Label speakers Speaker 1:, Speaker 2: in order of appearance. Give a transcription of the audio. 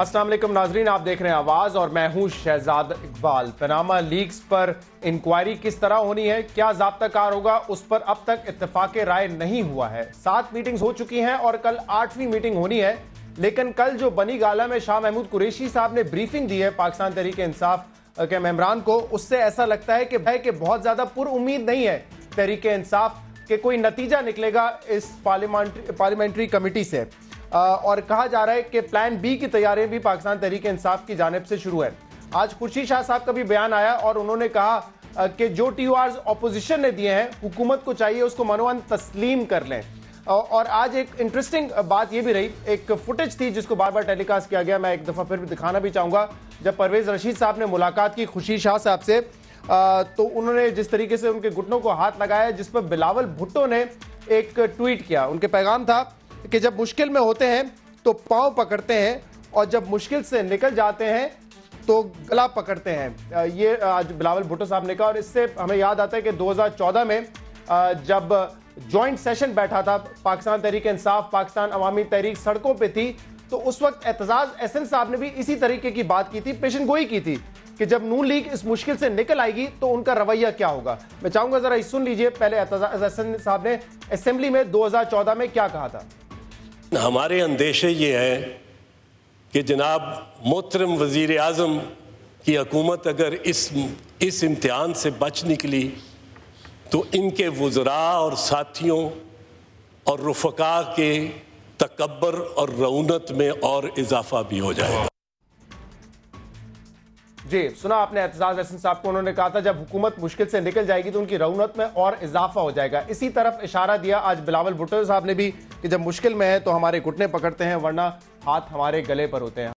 Speaker 1: अस्सलाम वालेकुम नाजरीन, आप देख रहे हैं आवाज और मैं हूं शहजाद इकबाल। पनामा लीक्स पर इंक्वायरी किस तरह होनी है, क्या ज़ाब्ता कार होगा, उस पर अब तक इत्तेफाक राय नहीं हुआ है। 7 मीटिंग्स हो चुकी हैं और कल 8वीं मीटिंग होनी है। लेकिन कल जो बनी गाला में शाह महमूद कुरैशी साहब ने ब्रीफिंग दी है पाकिस्तान तहरीक इंसाफ के मेंबरान को, उससे ऐसा लगता है कि बहुत ज्यादा पुरउम्मीद नहीं है तहरीक इंसाफ के कोई नतीजा निकलेगा इस पार्लियामेंट्री कमेटी से। और कहा जा रहा है कि प्लान बी की तैयारियां भी पाकिस्तान तहरीक इंसाफ की जानिब से शुरू है। आज खुर्शीद शाह साहब का भी बयान आया और उन्होंने कहा कि जो TORs ऑपोजिशन ने दिए हैं हुकूमत को चाहिए उसको मनोअन तस्लीम कर लें। और आज एक इंटरेस्टिंग बात यह भी रही, एक फुटेज थी जिसको बार बार टेलीकास्ट किया गया, मैं एक दफा फिर दिखाना भी चाहूंगा। जब परवेज रशीद साहब ने मुलाकात की खुर्शीद शाह साहब से, तो उन्होंने जिस तरीके से उनके घुटनों को हाथ लगाया, जिस पर बिलावल भुट्टो ने एक ट्वीट किया। उनके पैगाम था कि जब मुश्किल में होते हैं तो पांव पकड़ते हैं और जब मुश्किल से निकल जाते हैं तो गला पकड़ते हैं। ये आज बिलावल भुट्टो साहब ने कहा। और इससे हमें याद आता है कि 2014 में जब जॉइंट सेशन बैठा था, पाकिस्तान तहरीक इंसाफ, पाकिस्तान अवामी तहरीक सड़कों पे थी, तो उस वक्त एतजाज एहसन साहब ने भी इसी तरीके की बात की थी, पेशन गोई की थी कि जब नून लीग इस मुश्किल से निकल आएगी तो उनका रवैया क्या होगा। मैं चाहूंगा जरा सुन लीजिए पहले एतजाज एहसन साहब ने असेंबली में 2014 में क्या कहा था।
Speaker 2: हमारे अंदेशे ये हैं कि जनाब मोहतरम वज़ीर आज़म की हुकूमत अगर इस इम्तिहान से बच निकली तो इनके वज़रा और साथियों और रुफ़का के तकब्बर और रऊनत में और इजाफा भी हो जाएगा।
Speaker 1: जी सुना आपने एतजाज एहसन साहब को, उन्होंने कहा था जब हुकूमत मुश्किल से निकल जाएगी तो उनकी रौनत में और इजाफा हो जाएगा। इसी तरफ इशारा दिया आज बिलावल भुट्टो साहब ने भी कि जब मुश्किल में है तो हमारे घुटने पकड़ते हैं वरना हाथ हमारे गले पर होते हैं।